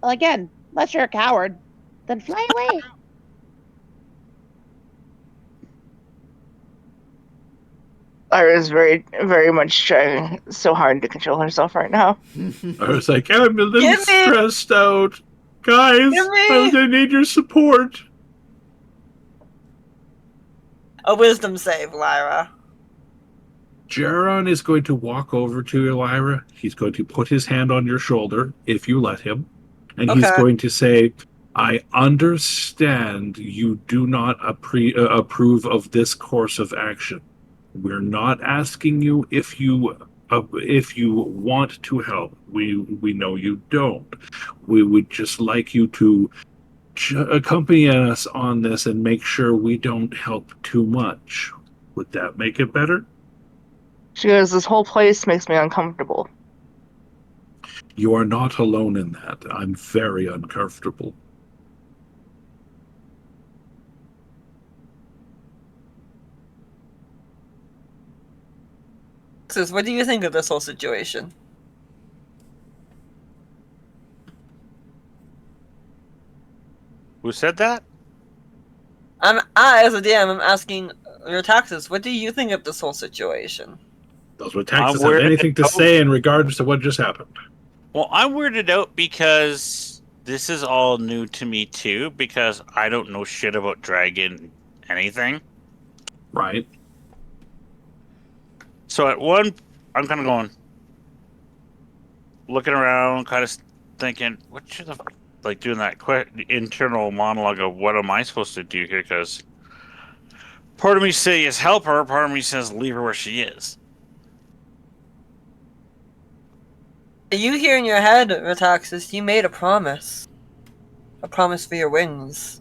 Well, again, unless you're a coward, then fly away. Lyra's very, very much trying so hard to control herself right now. I was like, I'm a little Give me- stressed out. Guys, Give me- I need your support. A wisdom save, Lyra. Jaron is going to walk over to you, Lyra. He's going to put his hand on your shoulder, if you let him. And he's Okay. going to say, I understand you do not approve of this course of action. We're not asking you if you want to help. We know you don't. We would just like you to accompany us on this and make sure we don't help too much. Would that make it better? She goes, this whole place makes me uncomfortable. You are not alone in that. I'm very uncomfortable. Sis, what do you think of this whole situation? Who said that? I, as a DM, am asking your taxes. What do you think of this whole situation? Does what taxes I'm have weirded anything to out. say in regards to what just happened? Well, I'm weirded out because this is all new to me too, because I don't know shit about dragon anything. Right. So at one, I'm kind of going, looking around, kind of thinking, what should I, like doing that internal monologue of what am I supposed to do here? Because part of me says help her, part of me says leave her where she is. You hear in your head, Rataxis, you made a promise. A promise for your wings.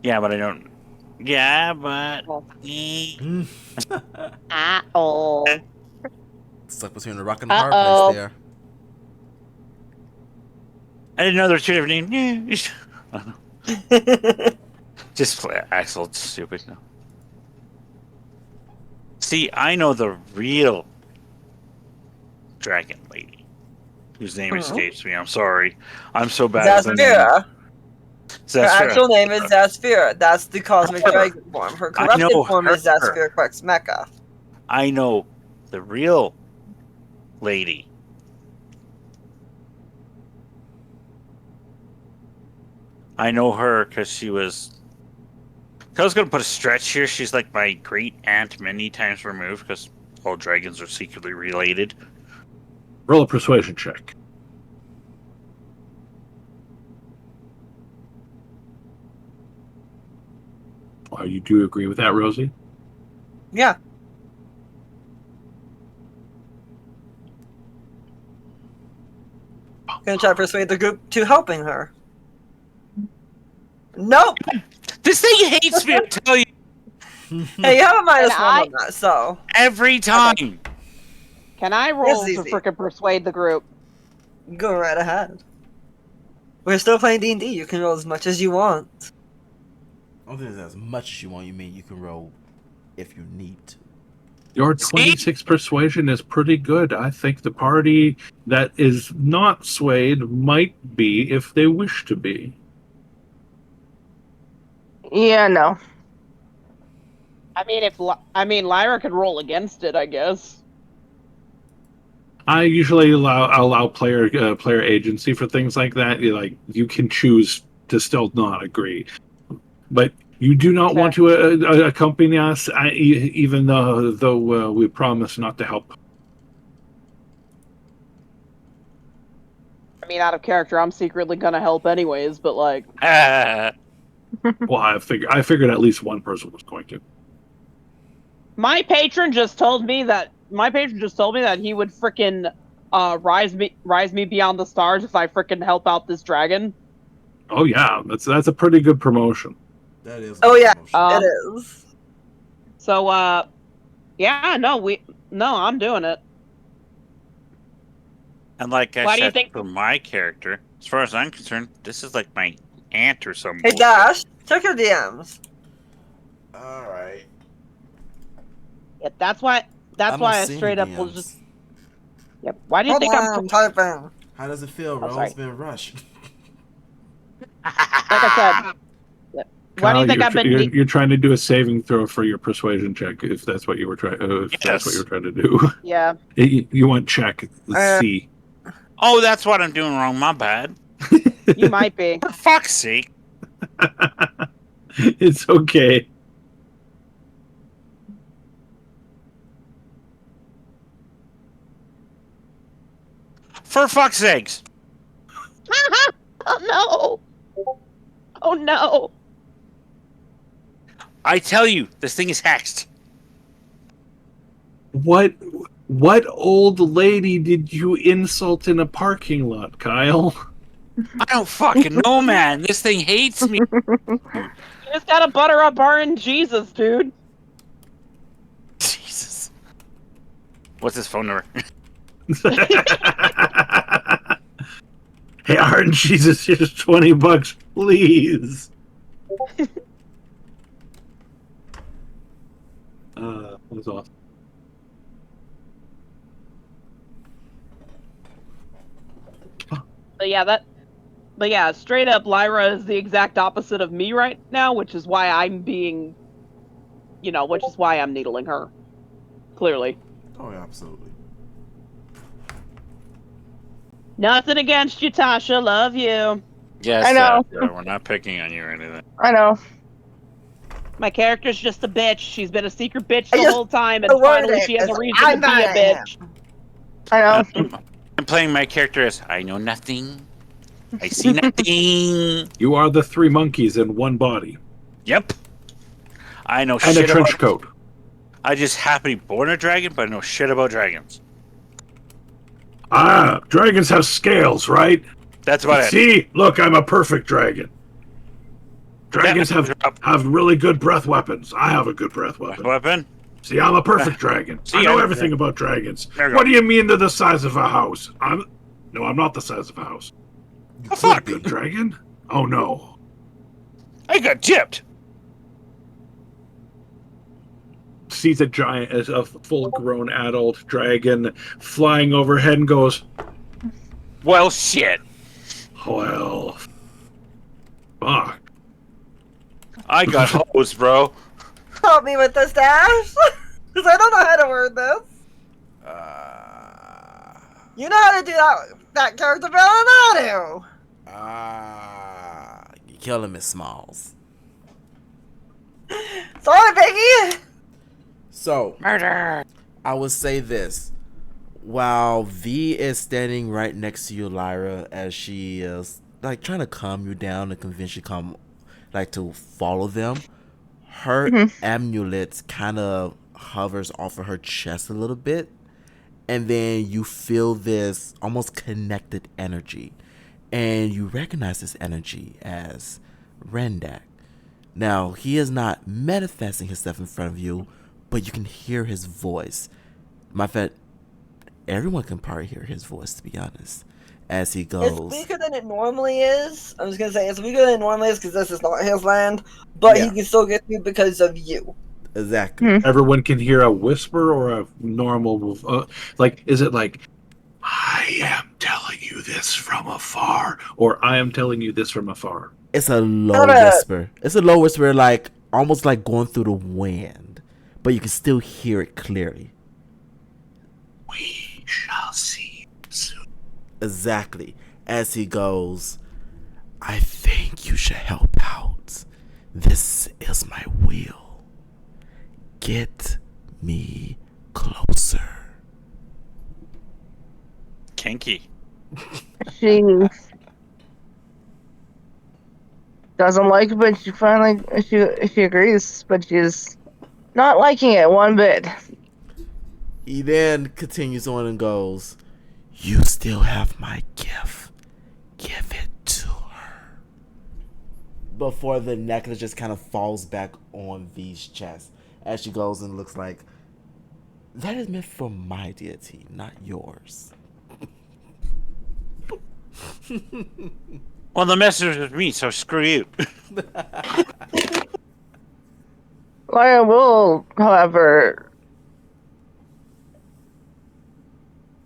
Yeah, but I don't. Yeah, but. Uh-oh. Stuck between a rock and a hard Uh-oh. place there. I didn't know there were two different names. Just play Axel. It's stupid. No. See, I know the real dragon lady, whose name escapes me. I'm sorry. I'm so bad with the name. Zasphira. Her Zasphira. actual name is Zasphira. That's the cosmic Her. dragon form. Her I corrupted know form is her. Zasphira Quex Mecha. I know the real lady. I know her because she was. I was going to put a stretch here. She's like my great aunt many times removed because all dragons are secretly related. Roll a persuasion check. You do agree with that, Rosie? Yeah. Gonna try to persuade the group to helping her. Nope! This thing hates me, I tell you, Hey, you have a minus And one on that, so. every time. Can I roll to easy. frickin' persuade the group? Go right ahead. We're still playing D&D. You can roll as much as you want. I don't think there's as much as you want. You mean you can roll if you need to. Your 26 persuasion is pretty good. I think the party that is not swayed might be if they wish to be. Yeah, no. I mean, Lyra could roll against it, I guess. I usually allow player agency for things like that. You can choose to still not agree, but you do not want to accompany us, even though we promise not to help. I mean, out of character, I'm secretly gonna help anyways, but like... Well, I figured at least one person was going to. My patron just told me that he would frickin' rise me beyond the stars if I frickin' help out this dragon. Oh yeah, that's a pretty good promotion. That is. Oh, yeah, promotion. it is. So, yeah, no, I'm doing it. And like I Why do you said, think- for my character, as far as I'm concerned, this is like my aunt or something. Hey, Dash, check your DMs. All right. Yeah, that's why I I'm not seeing straight up will DMs. just... Yep. Why do you Hold think I'm? on, I'm typing. How does it feel, Oh, Rose? sorry. Been rushed. Like I said. Why do Kyle, you think I've been? you're trying to do a saving throw for your persuasion check, if that's what you were trying. If that's what Yes. you're trying to do. Yeah. You want check C. Oh, that's what I'm doing wrong. My bad. You might be. For fuck's sake. It's okay. For fuck's sakes. Oh no! Oh no! I tell you, this thing is hexed. What old lady did you insult in a parking lot, Kyle? I don't fucking know, man. This thing hates me. You just gotta butter up Jesus, dude. Jesus. What's his phone number? Hey, Art and Jesus, here's $20, please. That was awesome. But yeah, straight up, Lyra is the exact opposite of me right now, which is why I'm being, which is why I'm needling her. Clearly. Oh, yeah, absolutely. Nothing against you, Tasha. Love you. Yes, I know. we're not picking on you or anything. I know. My character's just a bitch. She's been a secret bitch I the just whole time, and word finally it, she has a 'cause reason I'm to be a mad at bitch. I know. I'm playing my character as I know nothing. I see nothing. You are the three monkeys in one body. Yep. I know And shit a trench about. coat. I just happen to be born a dragon, but I know shit about dragons. Ah, dragons have scales, right? That's about it. See? Look, I'm a perfect dragon. Dragons have really good breath weapons. I have a good breath weapon. Weapon? See, I'm a perfect dragon. See, I know I'm- everything about dragons. There you go. What do you mean they're the size of a house? No, I'm not the size of a house. You Oh, fuck. Good dragon? Oh no. I got gypped. Sees a giant, as a full-grown adult dragon flying overhead and goes, Well, shit. well, fuck. I got hosed, bro. Help me with this, Dash. Because I don't know how to word this. You know how to do that character better than I do. You're killing Miss Smalls. Sorry, Piggy. So, Murder. I would say this. While V is standing right next to you, Lyra, as she is like trying to calm you down and convince you to follow them, her amulet kind of hovers off of her chest a little bit, and then you feel this almost connected energy, and you recognize this energy as Rendak. Now, he is not manifesting himself in front of you, but you can hear his voice. My fact, everyone can probably hear his voice, to be honest, as he goes. It's weaker than it normally is. I was gonna say it's weaker than it normally is because this is not his land, but Yeah. he can still get through because of you. Exactly. Everyone can hear a whisper or a normal, is it like, I am telling you this from afar, or I am telling you this from afar? It's a low whisper. It's a low whisper, like almost like going through the wind, but you can still hear it clearly. We shall see soon. Exactly. As he goes, I think you should help out. This is my will. Get me closer. Kinky. She doesn't like it, but she agrees, but she's not liking it one bit. He then continues on and goes, you still have my gift. Give it to her. Before the necklace just kind of falls back on V's chest as she goes and looks like, that is meant for my deity, not yours. Well, the message was me, so screw you. Lyra will, however,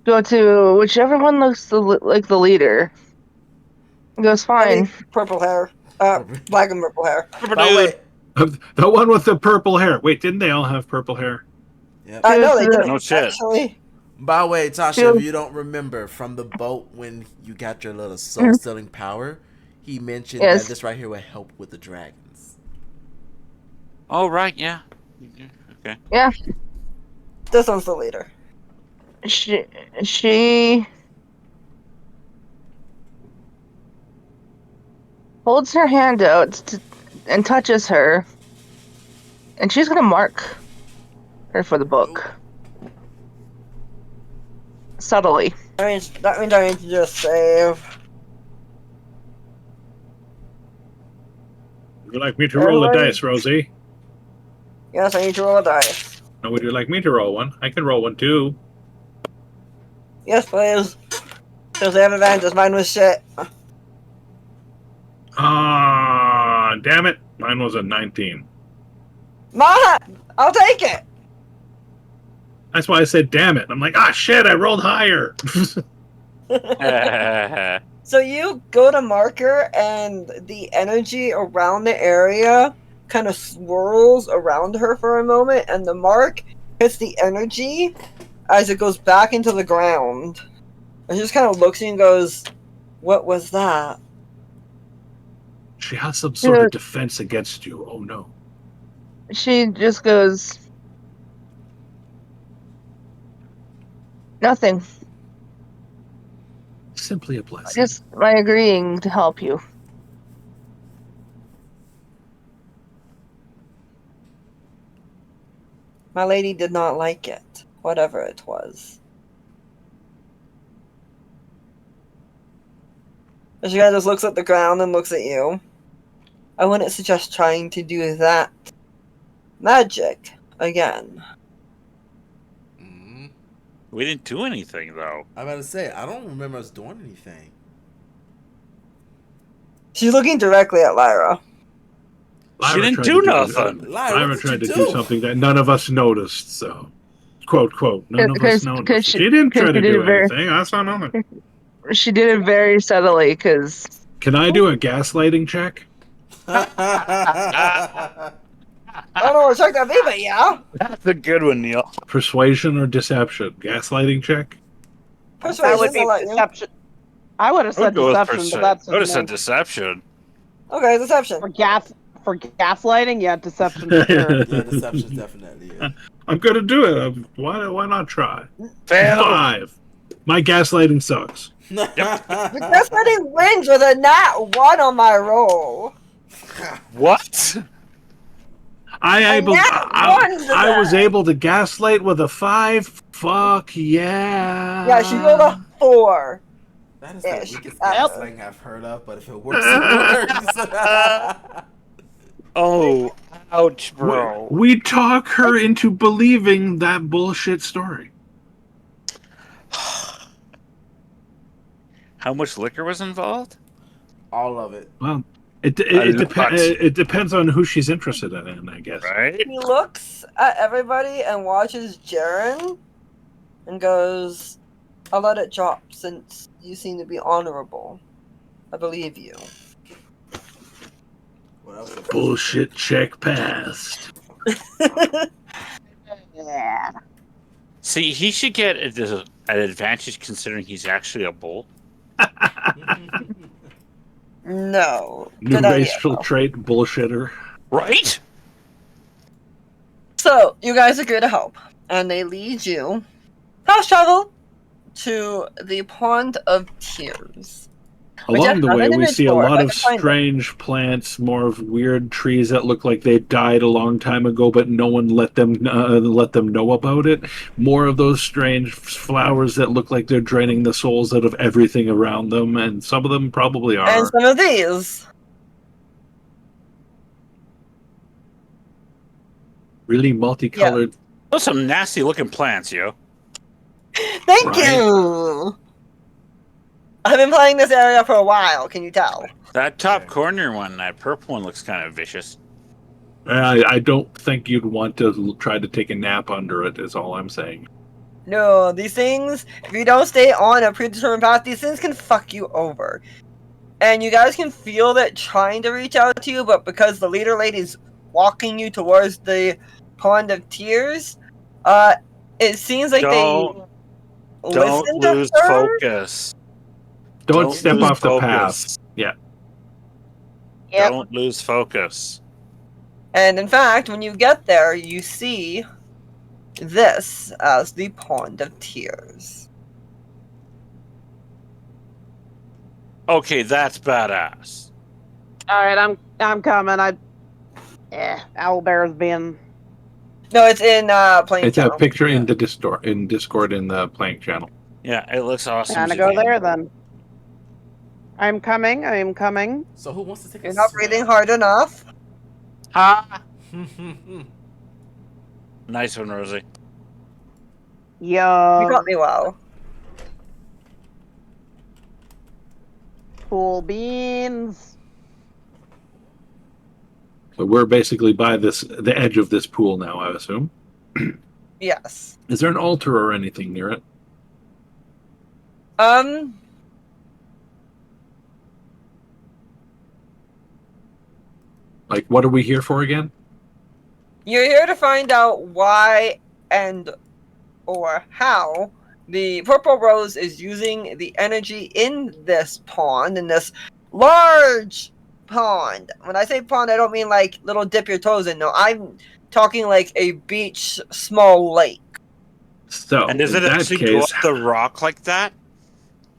Go to whichever one looks like the leader. It goes Maybe fine. purple hair. Black and purple hair. By the way, The one with the purple hair. Wait, didn't they all have purple hair? yeah. She No, goes they to didn't. No shit. Actually, By the way, Tasha, Feel- if you don't remember from the boat when you got your little soul stealing power, he mentioned Yes. that this right here will help with the dragons. Oh right, yeah. Okay. Yeah, this one's the leader. she holds her hand out and touches her, and she's gonna mark her for the book subtly. That means I need to just save. Would you like me to roll a Everybody- dice, Rosie? Yes, I need to roll a dice. Or would you like me to roll one? I can roll one too. Yes, please. Because they have advantages. Mine was shit. Ah, damn it. Mine was a 19. I'll take it. That's why I said damn it. I'm like, ah, shit, I rolled higher. So you go to marker, and the energy around the area kind of swirls around her for a moment, and the mark hits the energy as it goes back into the ground. And she just kind of looks at you and goes, "What was that?" She has some sort of defense against you. Oh no. She just goes, nothing. Simply a blessing. Just my agreeing to help you. My lady did not like it, whatever it was. And she kind of just looks at the ground and looks at you. I wouldn't suggest trying to do that magic again. Mm. We didn't do anything though. I'm about to say, I don't remember us doing anything. She's looking directly at Lyra. She Lyra didn't tried do to nothing. Lyra tried to do something that none of us noticed, so. Quote, quote, none of us noticed. She didn't try to do anything. I saw nothing. She did it very subtly, because Can I do a gaslighting check? I don't know what check that be, but yeah. That's a good one, Neil. Persuasion or deception? Gaslighting check? That would Persuasion, be I'll let you. deception. I would have I would said go with deception, but that's I would have just said me. deception. Okay, deception. For gaslighting, yeah, deception for sure. Yeah, deception's definitely it. I'm gonna do it. Why not try? Fail. 5. My gaslighting sucks. The gaslighting wins with a nat 1 on my roll. What? I that. was able to gaslight with a 5. Fuck yeah. Yeah, she rolled a 4. That is Ish. the weakest Yep. gaslighting I've heard of, but if it works, it works. Oh, ouch, bro. We talk her into believing that bullshit story. How much liquor was involved? All of it. Well, A lot. it depends on who she's interested in, I guess. Right? He looks at everybody and watches Jaren and goes, I'll let it drop since you seem to be honorable. I believe you. What else? Bullshit check passed. Yeah. See, he should get an advantage considering he's actually a bull. No. New Good idea, racial though. trait, bullshitter. Right? So, you guys agree to help. And they lead you fast travel to the Pond of Tears. Which Along the I have way, an we image see a for, if lot I of can find it. strange plants, more of weird trees that look like they died a long time ago, but no one let them know about it. More of those strange flowers that look like they're draining the souls out of everything around them, and some of them probably are. And some of these. Really multicolored. Those are some nasty looking plants, yo. Thank Right. you! I've been playing this area for a while, can you tell? That top corner one, that purple one, looks kind of vicious. I don't think you'd want to try to take a nap under it, is all I'm saying. No, these things, if you don't stay on a predetermined path, these things can fuck you over. And you guys can feel that trying to reach out to you, but because the leader lady's walking you towards the pond of tears, it seems like they Don't listen to lose her. focus. Don't step lose off the path. focus. Yeah. Yep. Don't lose focus. And in fact, when you get there, you see this as the pond of tears. Okay, that's badass. All right, I'm coming. Owlbear's being. No, it's in playing It's a channel. picture in the Discord in the playing channel. Yeah, it looks awesome. Gonna go there then. I'm coming. So who wants to take You're a not swim? breathing hard enough. Ha! Nice one, Rosie. You Yo, got me well. cool beans. So we're basically by the edge of this pool now, I assume. Yes. Is there an altar or anything near it? Like, what are we here for again? You're here to find out why and or how the Purple Rose is using the energy in this pond, in this large pond. When I say pond, I don't mean like little dip your toes in. No, I'm talking like a beach, small lake. So, And does in it that actually go case, up the rock like that?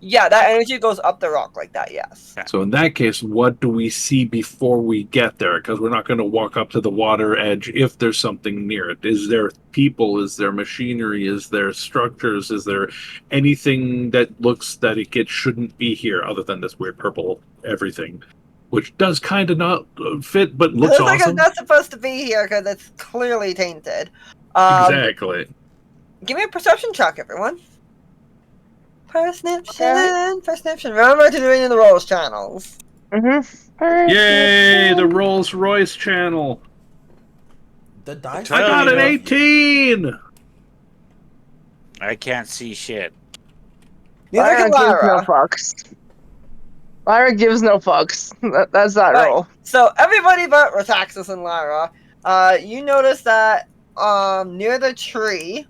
Yeah, that energy goes up the rock like that, yes. so in that case, what do we see before we get there? Because we're not going to walk up to the water edge if there's something near it. Is there people? Is there machinery? Is there structures? Is there anything that looks that it shouldn't be here other than this weird purple everything, which does kind of not fit, but It looks looks like it's awesome? not supposed to be here because it's clearly tainted. Exactly. Give me a perception check, everyone. Perception. Remember to do it in the Rolls channels. Yay! The Rolls Royce channel. The dice. I got an 18. I can't see shit. Neither Lyra can gives no Lyra. fucks. Lyra gives no fucks. That's that Right. roll. So everybody but Rataxis and Lyra, you notice that near the tree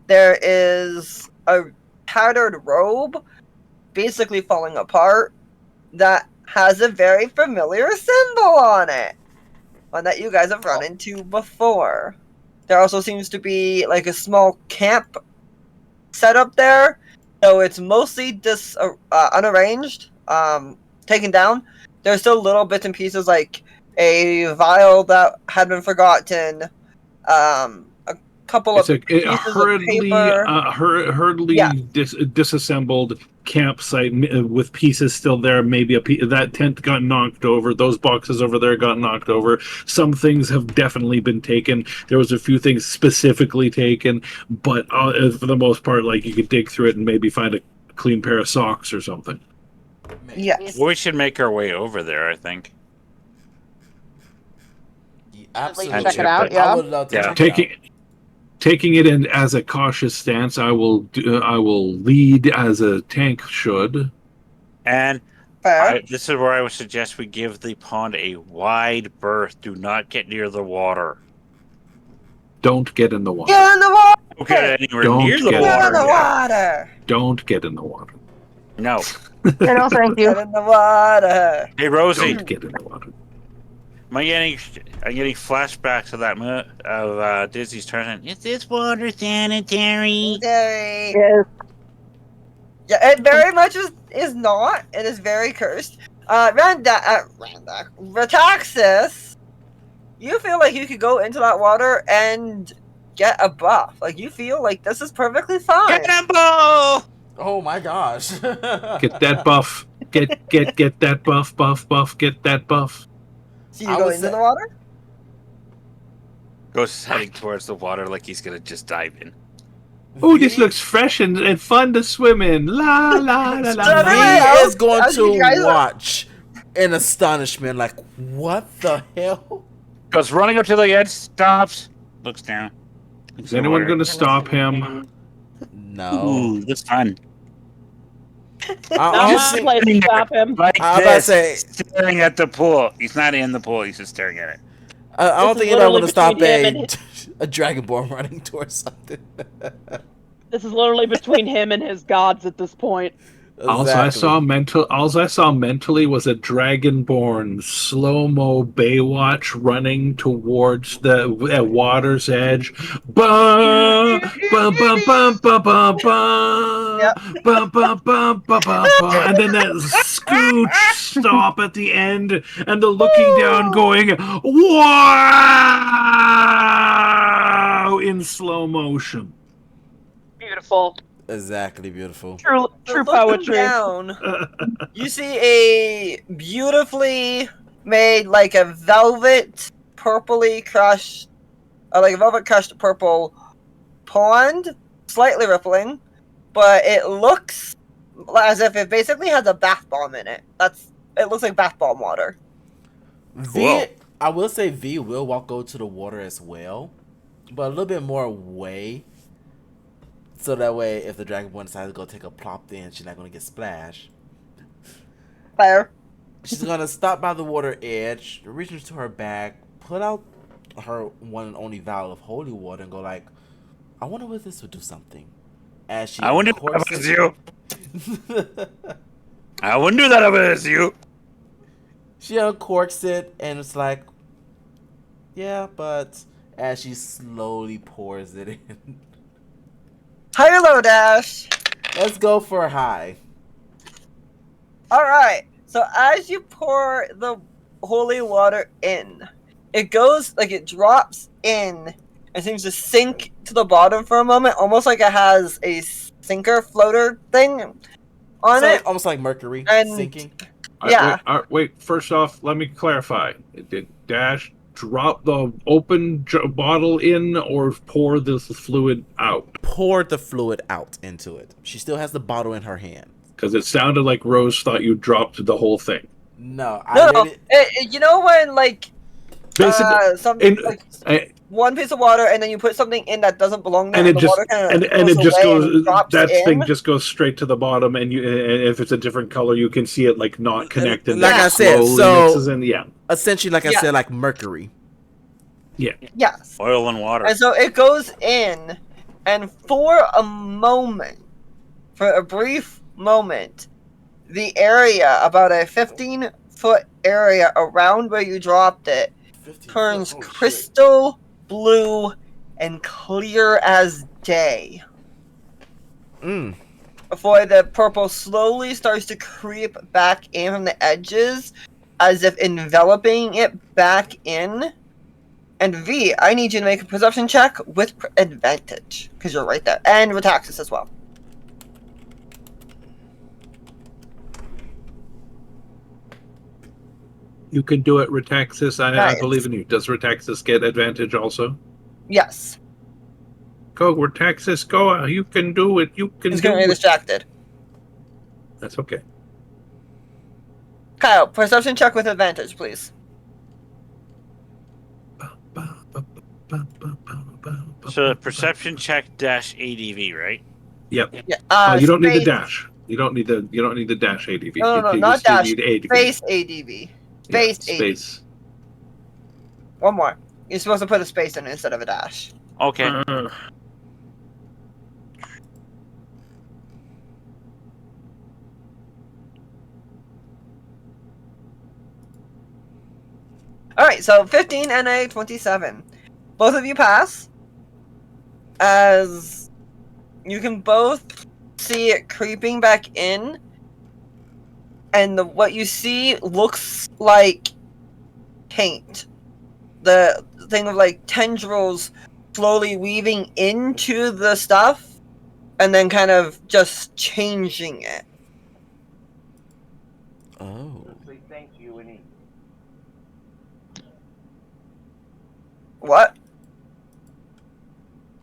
there is a tattered robe, basically falling apart, that has a very familiar symbol on it. One that you guys have run into before. There also seems to be like a small camp set up there, though it's mostly unarranged, taken down. There's still little bits and pieces like a vial that had been forgotten, a couple of It's a pieces hurriedly, of paper. hurriedly Yeah. disassembled campsite with pieces still there. Maybe that tent got knocked over. Those boxes over there got knocked over. Some things have definitely been taken. There was a few things specifically taken, but for the most part, like you could dig through it and maybe find a clean pair of socks or something. Yes. We should make our way over there, I think. Absolutely. Check it out, I yeah. would love to Yeah. check it out. Taking it in as a cautious stance, I will lead as a tank should. And Fair. this is where I would suggest we give the pond a wide berth. Do not get near the water. Don't get in the water. Get in the water! Don't get anywhere Don't near the get Get water. in the water! Don't get in the water. No. No, thank you. Get in the water! Hey, Rosie. Don't get in the water. I'm getting flashbacks of that of Disney's turn. Is this water sanitary? Yay. Yes. Yeah, it very much is not. It is very cursed. Rataxis, you feel like you could go into that water and get a buff. Like, you feel like this is perfectly fine. Cannonball! Oh my gosh. Get that buff. Get that buff. Get that buff. So you I go would into say- the water? Goes heading towards the water like he's gonna just dive in. Oh, this looks fresh and fun to swim in. La la la So la. everyone V else, is going as you guys to are- watch in astonishment, like, what the hell? Goes running up to the edge, stops, looks down. Is anyone going to stop him? No. Ooh, that's fun. Not my Honestly, place to stop him. Like I was about to this, say, staring at the pool. He's not in the pool. He's just staring at it. I This don't is think anybody literally want to stop between him a and a dragonborn running towards something. This is literally between him and his gods at this point. Exactly. Alls I saw mentally was a dragonborn slow-mo Baywatch running towards the water's edge. Ba ba ba ba ba ba ba ba ba ba ba ba, and then that scooch stop at the end, and the looking down, going wow in slow motion. Beautiful. Exactly, beautiful. True So looking poetry. down, you see a beautifully made, like a velvet, purpley crushed, like a velvet crushed purple pond, slightly rippling, but it looks as if it basically has a bath bomb in it. It looks like bath bomb water. V, I will say V will walk over to the water as well, but a little bit more away. So that way, if the dragonborn decides to go take a plop in, she's not going to get splashed. Fair. She's going to stop by the water edge, reach into her bag, put out her one and only vial of holy water, and go like, I wonder if this would do something. As she I wouldn't do that if it was you. I wouldn't do that if it was you. She uncorks it, and it's like, yeah, but as she slowly pours it in. High or low, Dash? Let's go for a high. Alright, so as you pour the holy water in, it goes, like it drops in and seems to sink to the bottom for a moment, almost like it has a sinker floater thing on So, it. almost like Mercury And- sinking. Yeah. Wait, first off, let me clarify. Did Dash drop the open bottle in or pour the fluid out? Pour the fluid out into it. She still has the bottle in her hand. Because it sounded like Rose thought you dropped the whole thing. No, No, you know when, like, Basically, something, in- like, one piece of water and then you put something in that doesn't belong there and it the just water kind of and it just away and goes. drops That in. thing just goes straight to the bottom, and if it's a different color, you can see it like not connected. Like that I said, slowly so- mixes in. Yeah, Essentially, like I Yeah. said, like Mercury. Yes. Oil and water. And so it goes in, and for a brief moment, the area, about a 15-foot area around where you dropped it, turns crystal blue and clear as day. Mm. Before the purple slowly starts to creep back in from the edges, as if enveloping it back in. And V, I need you to make a perception check with advantage, because you're right there. And with taxes as well. you can do it, Retaxis. I Nice. believe in you. Does Retaxis get advantage also? Yes. Go, Retaxis, go! You can do it. You can He's do currently it. distracted. That's okay. Kyle, perception check with advantage, please. So perception check dash ADV, right? Yep. Yeah. You don't need the space- dash. You don't need the dash ADV. No, You not just dash. need ADV. Space ADV. Yeah, Space ADV. space. One more. You're supposed to put a space in it instead of a dash. Okay. Alright, so 15 and a 27. Both of you pass. As you can both see it creeping back in. And what you see looks like paint. The thing of like tendrils slowly weaving into the stuff and then kind of just changing it. Oh. Thank you, Winnie. What?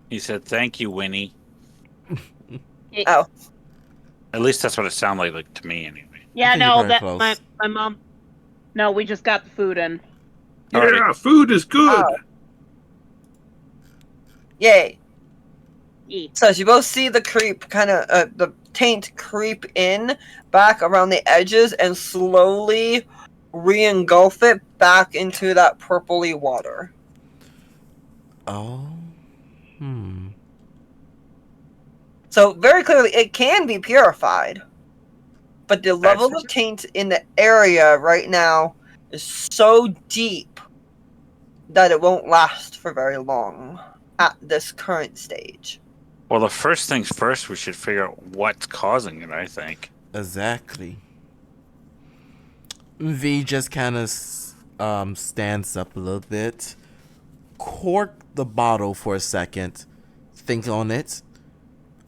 He said, "Thank you, Winnie." Oh. At least that's what it sounded like to me, anyway. Yeah, think you're no, probably that close. my mom. No, we just got the food in. Yeah, Alright. food is good. Oh. Yay. So you both see the creep the taint creep in back around the edges and slowly re-engulf it back into that purpley water. Oh. So very clearly it can be purified. But the level of taint in the area right now is so deep that it won't last for very long at this current stage. Well, the first things first, we should figure out what's causing it, I think. Exactly. V just kind of stands up a little bit, cork the bottle for a second, think on it.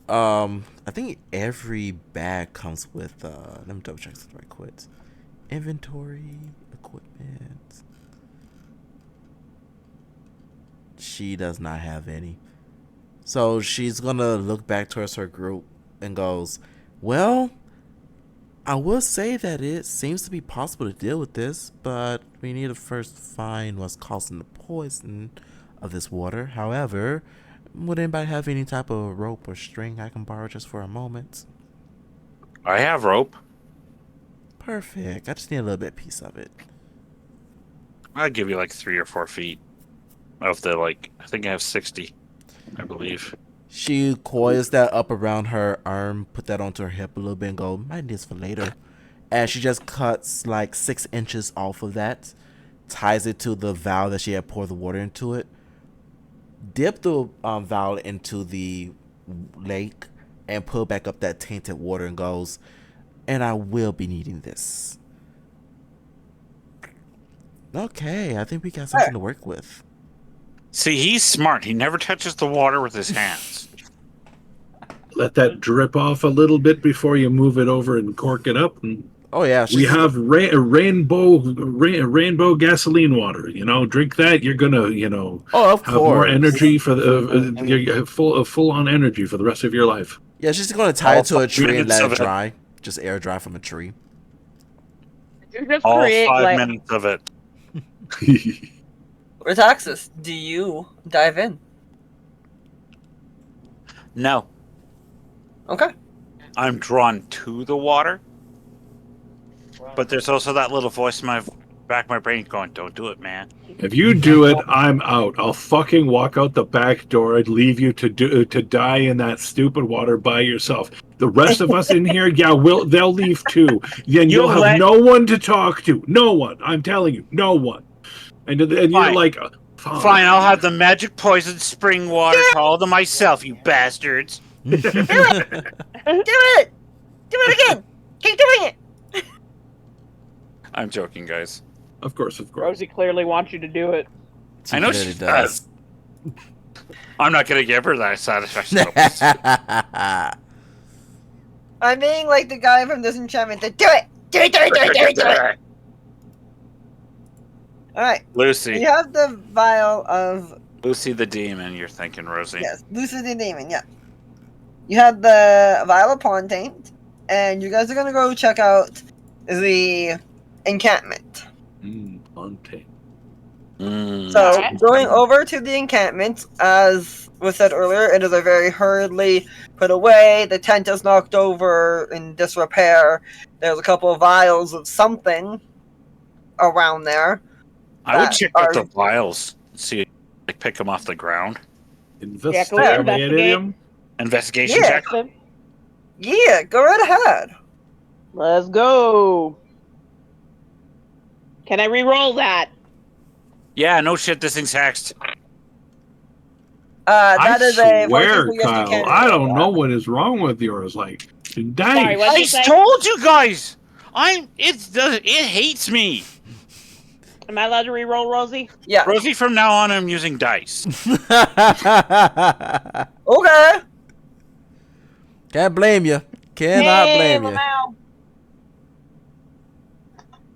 I think every bag comes with, let me double check something right quick. Inventory, equipment. She does not have any. So she's gonna look back towards her group and goes, well, I will say that it seems to be possible to deal with this, but we need to first find what's causing the poison of this water. However, would anybody have any type of rope or string I can borrow just for a moment? I have rope. Perfect. I just need a little bit piece of it. I'll give you like 3 or 4 feet of the, like, I think I have 60, I believe. She coils that up around her arm, put that onto her hip a little bit and go, might need this for later. And she just cuts like 6 inches off of that, ties it to the vial that she had poured the water into it, dip the vial into the lake, and pull back up that tainted water and goes, and I will be needing this. Okay, I think we got something to work with. See, he's smart. He never touches the water with his hands. Let that drip off a little bit before you move it over and cork it up. And oh yeah, we have rainbow gasoline water. You know, drink that. You're gonna, of have course, more energy for the you're full on energy for the rest of your life. Yeah, she's gonna tie it to a tree and let it dry. Just air dry from a tree. You just All create 5 like minutes of it. Retaxis, do you dive in? No. Okay. I'm drawn to the water. But there's also that little voice in my back of my brain going, don't do it, man. If you do it, I'm out. I'll fucking walk out the back door and leave you to die in that stupid water by yourself. The rest of us in here, yeah, they'll leave too. Then you'll have no one to talk to. No one. I'm telling you, no one. And you're like, fine, I'll have the magic poison spring water all to myself, you bastards. Do it! Do it! Do it again! Keep doing it! I'm joking, guys. Of course. Rosie clearly wants you to do it. I know she does. I'm not going to give her that satisfaction. I'm being like the guy from Disenchantment. Do it! Do it! Alright. Lucy. You have the vial of... Lucy the demon, you're thinking, Rosie. Yes, Lucy the demon, yeah. You have the vial of Pond Taint, and you guys are going to go check out the encampment. Pond Taint. So, going over to the encampment, as was said earlier, it is a very hurriedly put away. The tent is knocked over in disrepair. There's a couple of vials of something around there. I would check out the vials, see, like, pick them off the ground. Investigate. Investigation check. Yeah, go right ahead. Let's go. Can I re-roll that? Yeah, no shit, this thing's hexed. That is a... Swear, Kyle, I don't know what is wrong with yours. Like, dang. I told you guys! It hates me. Am I allowed to re-roll, Rosie? Yeah. Rosie, from now on, I'm using dice. Okay. Can't blame you. Cannot blame you.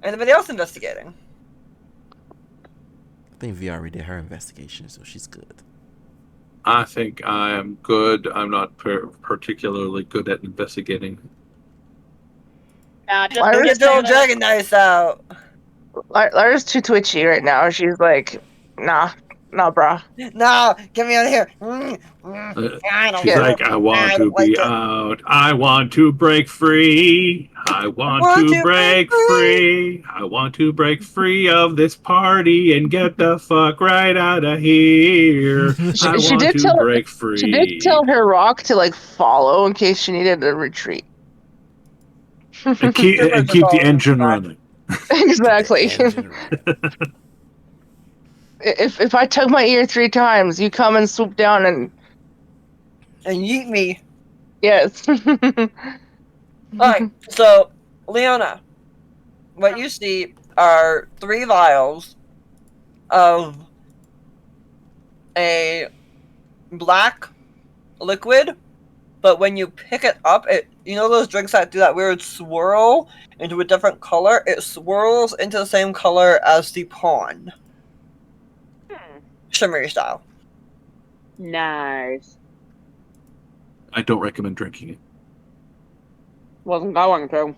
Anybody else investigating? I think V already did her investigation, so she's good. I think I am good. I'm not particularly good at investigating. Just get the old dragon dice out. Lara's too twitchy right now. She's like, nah. No, bruh. No, get me out of here. I don't She's Yeah. like, I want I to don't like be it. out. I want to break free. I want want to to break break free. I want to break free of this party and get the fuck right out of here. I She want did to tell break she did free. tell her rock to like follow in case she needed a retreat. And keep the engine running. The Exactly. engine running. If I tug my ear 3 times, you come and swoop down and And yeet me. yes. Alright, so, Leona, what you see are 3 vials of a black liquid, but when you pick it up, you know those drinks that do that weird swirl into a different color? It swirls into the same color as the pawn. Shimmery style. Nice. I don't recommend drinking it. Wasn't going to.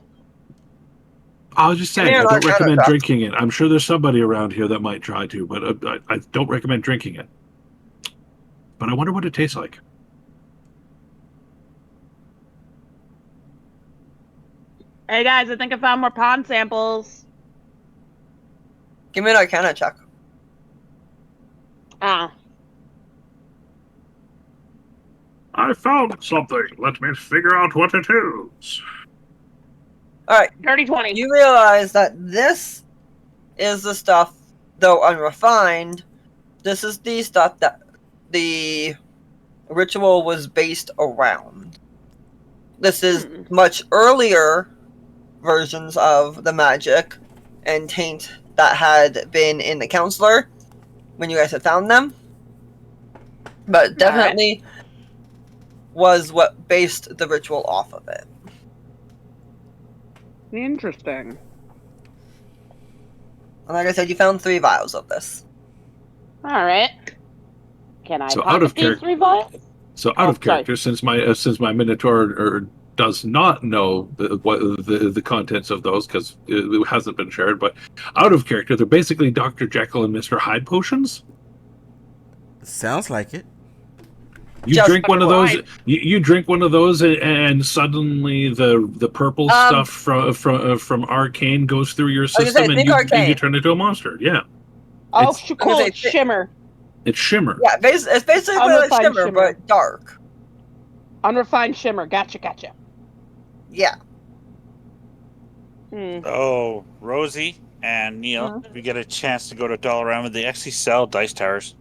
I was just saying, Yeah, I don't I kinda recommend thought- drinking it. I'm sure there's somebody around here that might try to, but I don't recommend drinking it. But I wonder what it tastes like. Hey guys, I think I found more pond samples. Give me an Arcana check. Ah. I found something. Let me figure out what it is. Alright, Dirty 20. you realize that this is the stuff, though unrefined, this is the stuff that the ritual was based around. This is much earlier versions of the magic and taint that had been in the counselor when you guys had found them. But definitely was what based the ritual off of it. Interesting. And like I said, you found 3 vials of this. Alright. Can I So pocket out of these character- 3 vials? So out Oh, of character, since my Minotaur does not know the contents of those because it hasn't been shared, but out of character, they're basically Dr. Jekyll and Mr. Hyde potions. Sounds like it. You Just drink one of those. Hyde. You drink one of those, and suddenly the purple stuff from Arcane goes through your was gonna system, say, and think you Arcane. turn into a monster. Yeah, Oh, It's- cool. Okay, It's shimmer. it's shimmer. Yeah, it's basically like Unrefined shimmer, shimmer. but dark. Unrefined shimmer. Gotcha. Yeah. Oh, Rosie and Neil, if you get a chance to go to Dollarama, they actually sell dice towers.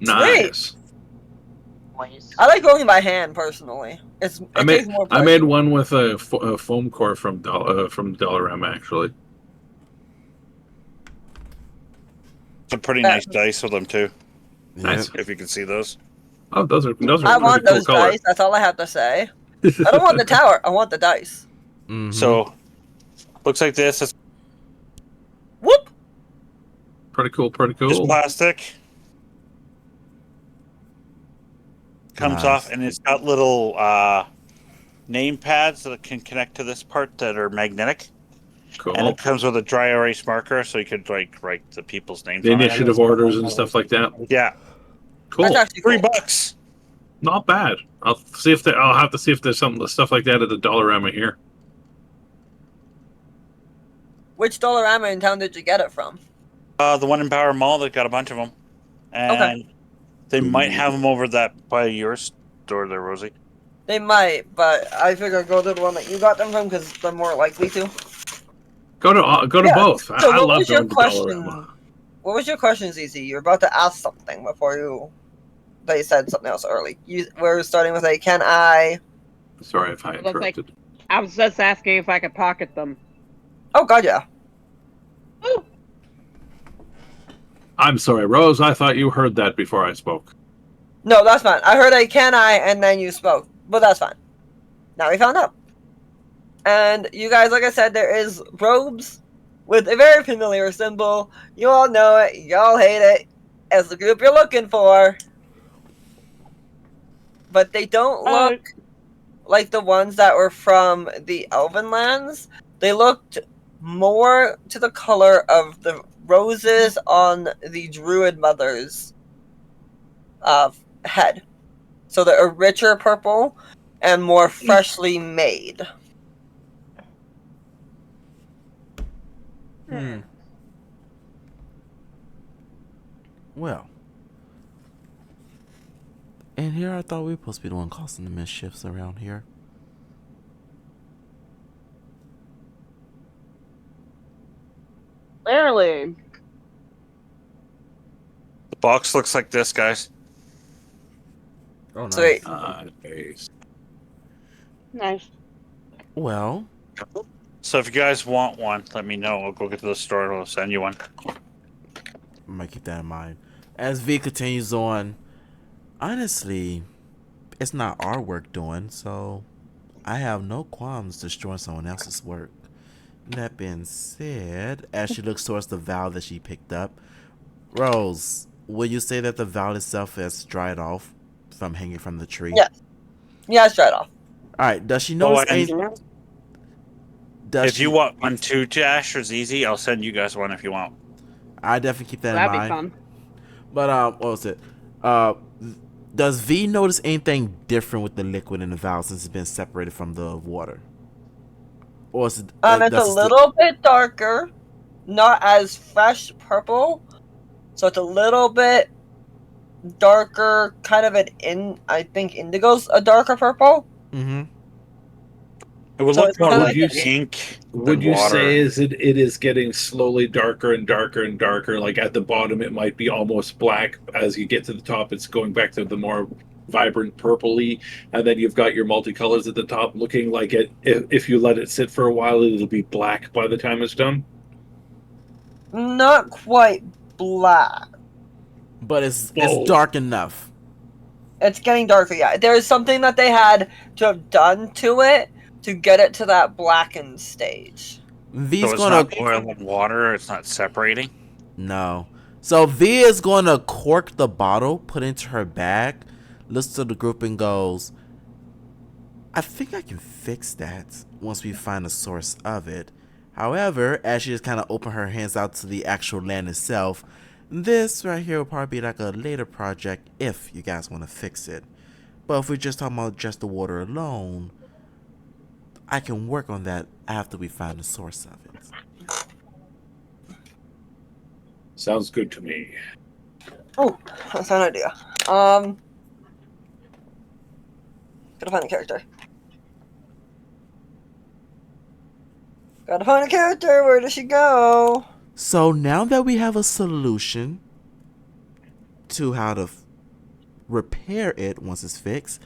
Nice. I like rolling by hand personally. It takes more I pleasure. made one with a foam core from Dollarama actually. Some pretty nice dice with them too. Nice. If you can see those. Oh, those are I pretty want cool those color. dice. That's all I have to say. I don't want the tower. I want the dice. Mhm. So, looks like this. It's Whoop! Pretty cool. just plastic. Comes Nice. off, and it's got little name pads that can connect to this part that are magnetic. Cool. And it comes with a dry erase marker, so you could write the people's names The on initiative orders and stuff like that. it. Yeah, Cool. That's actually cool. $3. Not bad. I'll have to see if there's some stuff like that at the Dollarama here. Which Dollarama in town did you get it from? The one in Power Mall, they've got a bunch of them, and they might have them over that by your store there, Rosie. They might, but I figure go to the one that you got them from because they're more likely to. Go to Yeah, both. So I what love was your going to question? Dollarama. What was your question, ZZ? You're about to ask something before they said something else early. We're starting with a can I? Sorry if I Looks like- interrupted. I was just asking if I could pocket them. Oh god, yeah. Ooh. I'm sorry, Rose. I thought you heard that before I spoke. No, that's fine. I heard a can I and then you spoke, but that's fine. Now we found out. And you guys, like I said, there is robes with a very familiar symbol. You all know it. Y'all hate it. It's the group you're looking for. But they don't look like the ones that were from the Elven lands. They looked more to the color of the roses on the druid mother's head. So they're a richer purple and more freshly made. Well, and here I thought we were supposed to be the one causing the mischiefs around here. Clearly. The box looks like this, guys. Oh, nice. Sweet. Nice. Nice. Well, So if you guys want one, let me know. I'll go get to the store and I'll send you one. I might keep that in mind. As V continues on, honestly, it's not our work doing, so I have no qualms destroying someone else's work. That being said, as she looks towards the valve that she picked up, Rose, will you say that the valve itself has dried off from hanging from the tree? Yes. Yeah, it's dried off. Alright, does she notice and any... if you want one too, Dash, or Easy, I'll send you guys one if you want. I definitely keep that in That'd be mind. fun. But what was it? Does V notice anything different with the liquid in the valve since it's been separated from the water? Or is it? It's a little bit darker, not as fresh purple, so it's a little bit darker, kind of I think indigo's a darker purple. Mm-hmm. It would So look it's more kinda like like- ink Would than you water. say it is getting slowly darker and darker and darker? Like at the bottom, it might be almost black. As you get to the top, it's going back to the more vibrant purpley, and then you've got your multicolors at the top, looking like it. If you let it sit for a while, it'll be black by the time it's done. Not quite black. But it's Whoa. dark enough. It's getting darker, yeah. There's something that they had to have done to it to get it to that blackened stage. V's So it's gonna not oil and water. It's not separating. no. So V is gonna cork the bottle, put it into her bag, looks to the group and goes, I think I can fix that once we find the source of it. However, as she just kind of open her hands out to the actual land itself, this right here will probably be like a later project if you guys want to fix it. But if we're just talking about just the water alone, I can work on that after we find the source of it. Sounds good to me. Oh, that's an idea. Gotta find a character. Gotta find a character. Where does she go? So now that we have a solution to how to repair it once it's fixed,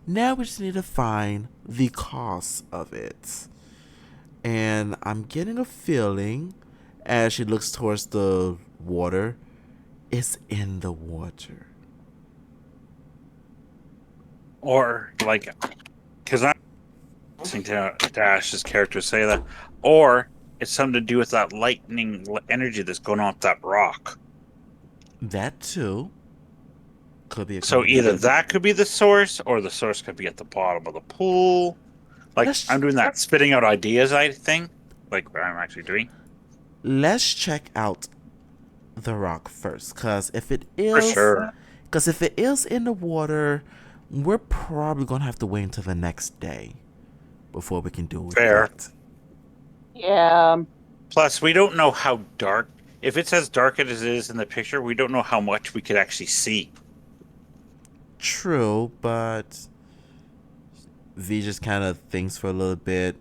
now we just need to find the cost of it. And I'm getting a feeling as she looks towards the water, it's in the water. Or, like, because I'm listening to Dash's character say that. Or it's something to do with that lightning energy that's going off that rock. That too could be a So either combination. that could be the source, or the source could be at the bottom of the pool. Like, Let's- I'm doing that spitting out ideas thing, like what I'm actually doing. Let's check out the rock first, because if it For is, sure. because if it is in the water, we're probably gonna have to wait until the next day before we can do it. Fair. Yeah. Plus, we don't know how dark. If it's as dark as it is in the picture, we don't know how much we could actually see. True, but V just kind of thinks for a little bit,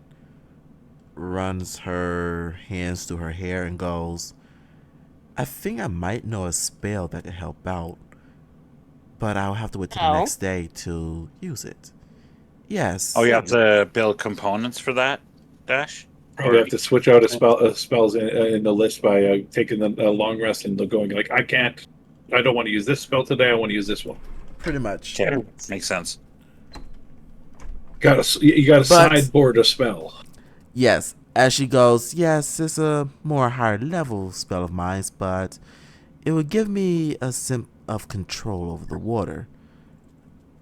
runs her hands through her hair, and goes, I think I might know a spell that could help out, but I'll have to wait till the Oh. next day to use it. Yes. Oh, you have to build components for that, Dash? Probably have to switch out spells in the list by taking a long rest and going like, I don't want to use this spell today. I want to use this one. Pretty much. Yeah, makes sense. You got to But- sideboard a spell. Yes. As she goes, yes, it's a more higher level spell of mine, but it would give me a sense of control over the water.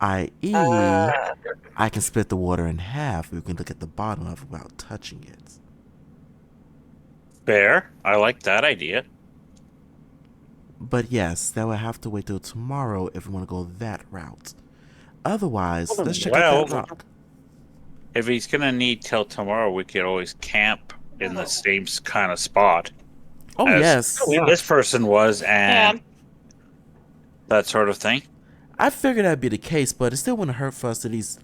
I.e., I can split the water in half. We can look at the bottom of it without touching it. Fair. I like that idea. But yes, that will have to wait till tomorrow if we want to go that route. Otherwise, let's check out that Well, rock. if he's gonna need till tomorrow, we could always camp in the same kind of spot Oh, as yes. this person was, Yeah. and that sort of thing. I figured that'd be the case, but it still wouldn't hurt for us to at least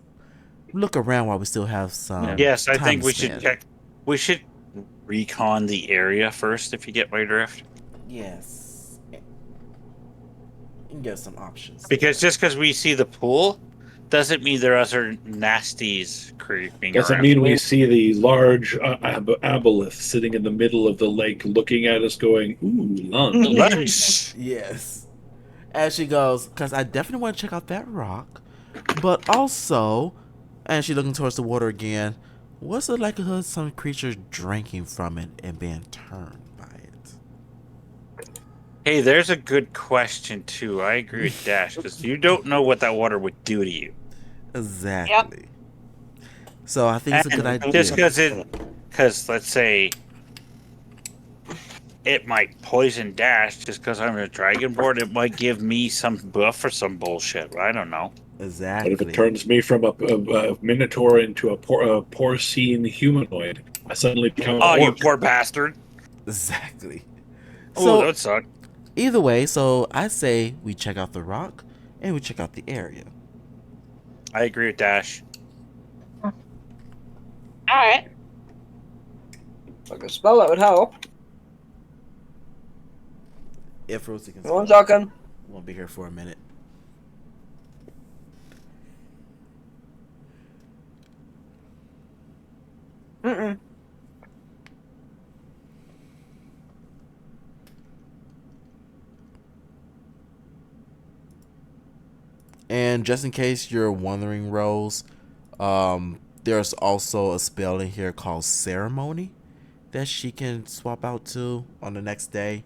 look around while we still have some Yes, I time think to we should spend. check. We should recon the area first, if you get my drift. Yes. And get some options. Because just because we see the pool doesn't mean there are other nasties creeping Doesn't around. mean we see the large aboleth sitting in the middle of the lake looking at us going, ooh, lunch. Lunch. Yes. As she goes, because I definitely want to check out that rock, but also, and she's looking towards the water again, what's the likelihood of some creature drinking from it and being turned by it? Hey, there's a good question too. I agree with Dash because you don't know what that water would do to you. Exactly. So I think it's a good idea. Just because let's say it might poison Dash just because I'm a dragonborn, it might give me some buff or some bullshit. I don't know. Exactly. But if it turns me from a minotaur into a porcine humanoid, I suddenly become Oh, a you orc. poor bastard. Exactly. Oh, So that would suck. either way, so I say we check out the rock and we check out the area. I agree with Dash. All right. Like a spell that would help. If Rosie can No one spell, talking. we'll be here for a minute. Mm-mm. And just in case you're wondering, Rose, there's also a spell in here called Ceremony that she can swap out to on the next day,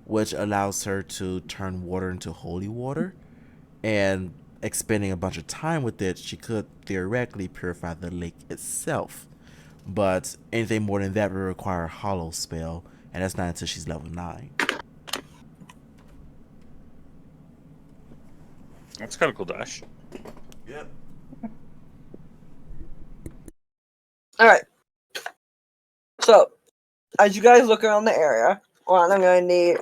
which allows her to turn water into holy water. And expending a bunch of time with it, she could theoretically purify the lake itself. But anything more than that would require a hollow spell, and that's not until she's level 9. That's kind of cool, Dash. Yep. Alright. So, as you guys look around the area, well, I'm going to need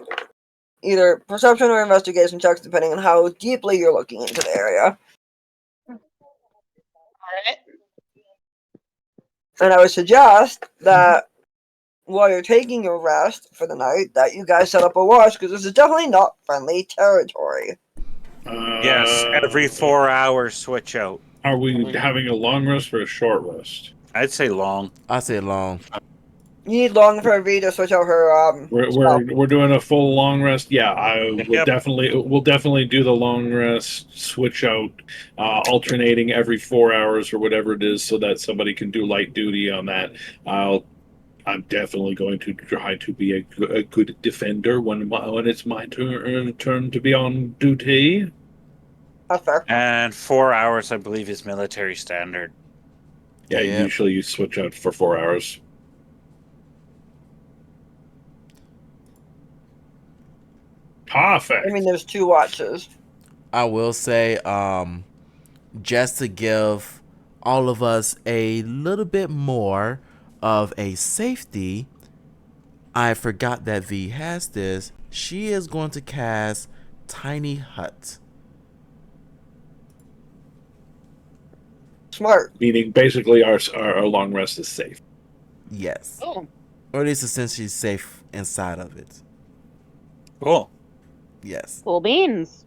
either perception or investigation checks, depending on how deeply you're looking into the area. All right. And I would suggest that while you're taking your rest for the night, that you guys set up a watch, because this is definitely not friendly territory. Yes, every 4 hours switch out. Are we having a long rest or a short rest? I'd say long. I say long. You need long for V to switch out her spell. We're doing a full long rest. Yeah, I will Yep. definitely do the long rest. Switch out, alternating every 4 hours or whatever it is, so that somebody can do light duty on that. I'm definitely going to try to be a good defender when it's my turn to be on duty. That's fair. And 4 hours, I believe, is military standard. Yeah, Yep. usually you switch out for 4 hours. Perfect. I mean, there's 2 watches. I will say, just to give all of us a little bit more of a safety, I forgot that V has this. She is going to cast Tiny Hut. Smart. Meaning, basically, our long rest is safe. Yes. Oh. Or at least since she's safe inside of it. Cool. Yes. Cool beans.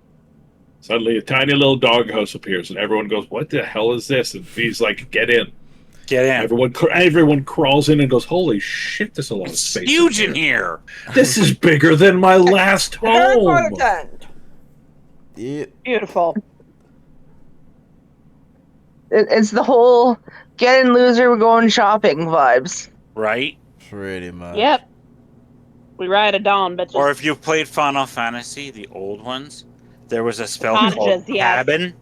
Suddenly, a tiny little doghouse appears, and everyone goes, "What the hell is this?" And V's like, "Get in." Get in. Everyone crawls in and goes, "Holy shit! There's a lot of space. Huge in here. This is bigger than my last Very home." important. It, Beautiful. It's the whole get in loser, we're going shopping vibes. Right? pretty much. Yep. We ride at dawn, bitches. Or if you've played Final Fantasy, the old ones, there was a spell Cottages, called yeah. Cabin.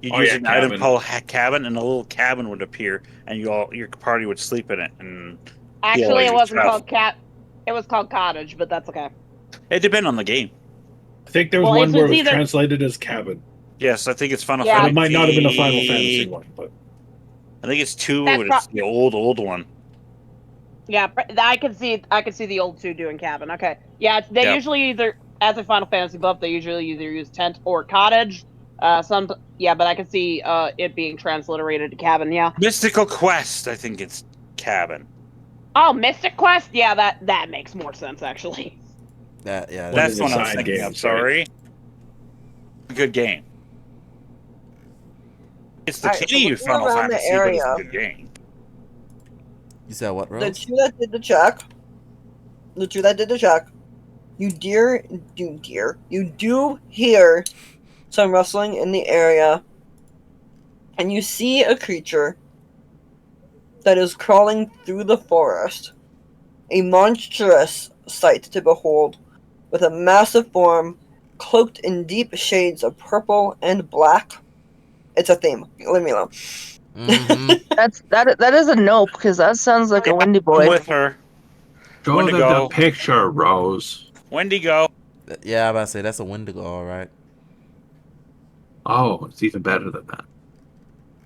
You'd Oh, use yeah, an item cabin. called Cabin, and a little cabin would appear, and your party would sleep in it. And Actually, Yeah, it wasn't travel. called cat. It was called cottage, but that's okay. It depends on the game. I think there was Well, one it's where it was either- translated as cabin. Yes, I think it's Final Yeah. And Fantasy. it might not have been a Final Fantasy one, but I think it's 2, That's but it's the old one. Yeah, I can see the old 2 doing cabin. Okay. Yeah, they Yep. usually either, as a Final Fantasy buff, they usually either use tent or cottage. But I can see it being transliterated to cabin. Yeah. Mystical Quest, I think it's cabin. Oh, Mystic Quest. Yeah, that makes more sense actually. That yeah. One That's of the the one I was side thinking of. games, right? Sorry. Good game. It's the Alright, so kitty looking Final around the Fantasy, but it's a area- good game. You said what, The Rose? two that did the check. You do hear some rustling in the area, and you see a creature that is crawling through the forest. A monstrous sight to behold, with a massive form cloaked in deep shades of purple and black. It's a theme. Leave me alone. Mm-hmm. That is a nope because that sounds like a windy I'm boy. with her. show them Wendigo. the picture, Rose. Wendigo. Yeah, I'm about to say that's a Wendigo, all right. Oh, it's even better than that.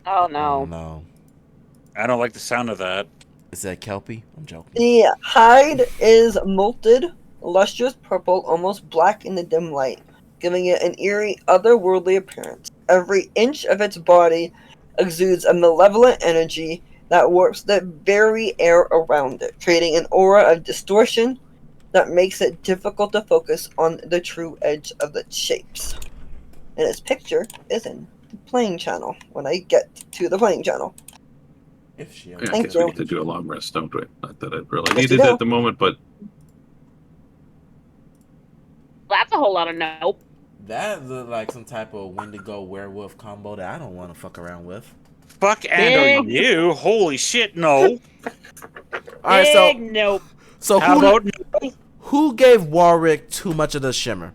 Oh Oh no. no. I don't like the sound of that. Is that Kelpie? I'm joking. The hide is molted, lustrous purple, almost black in the dim light, giving it an eerie, otherworldly appearance. Every inch of its body exudes a malevolent energy that warps the very air around it, creating an aura of distortion that makes it difficult to focus on the true edge of its shapes. And its picture is in the playing channel when I get to the playing channel. If she Yeah, I Thank guess we you. get to do a long rest, don't we? Not that I really Yes, we needed it do. at the moment, but That's a whole lot of nope. That looked like some type of Wendigo werewolf combo that I don't want to fuck around with. Fuck and are Big- you? Holy shit, no. All right, so Big nope. How about no? who gave Warwick too much of the shimmer?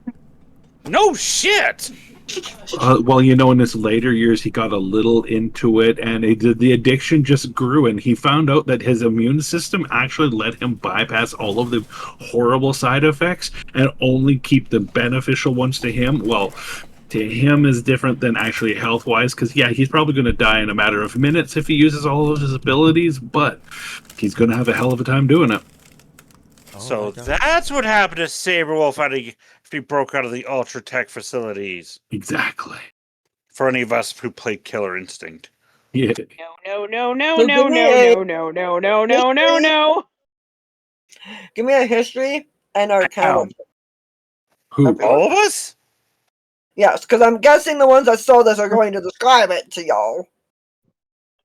No shit. well, in his later years, he got a little into it, and the addiction just grew. And he found out that his immune system actually let him bypass all of the horrible side effects and only keep the beneficial ones to him. Well, to him is different than actually health wise, because yeah, he's probably going to die in a matter of minutes if he uses all of his abilities, but he's going to have a hell of a time doing it. Oh So my God. that's what happened to Saberwolf if he broke out of the Ultra Tech facilities. Exactly. For any of us who played Killer Instinct. Yeah. No, no, no, So no, give me no, a no, no, no, no, no, no, no. Give me a history and arcana. Ow. Who? All of us? Yes, because I'm guessing the ones that saw this are going to describe it to y'all.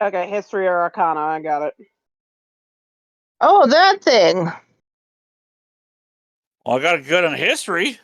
Okay, history or arcana, I got it. Oh, that thing. Well, I got a good on history.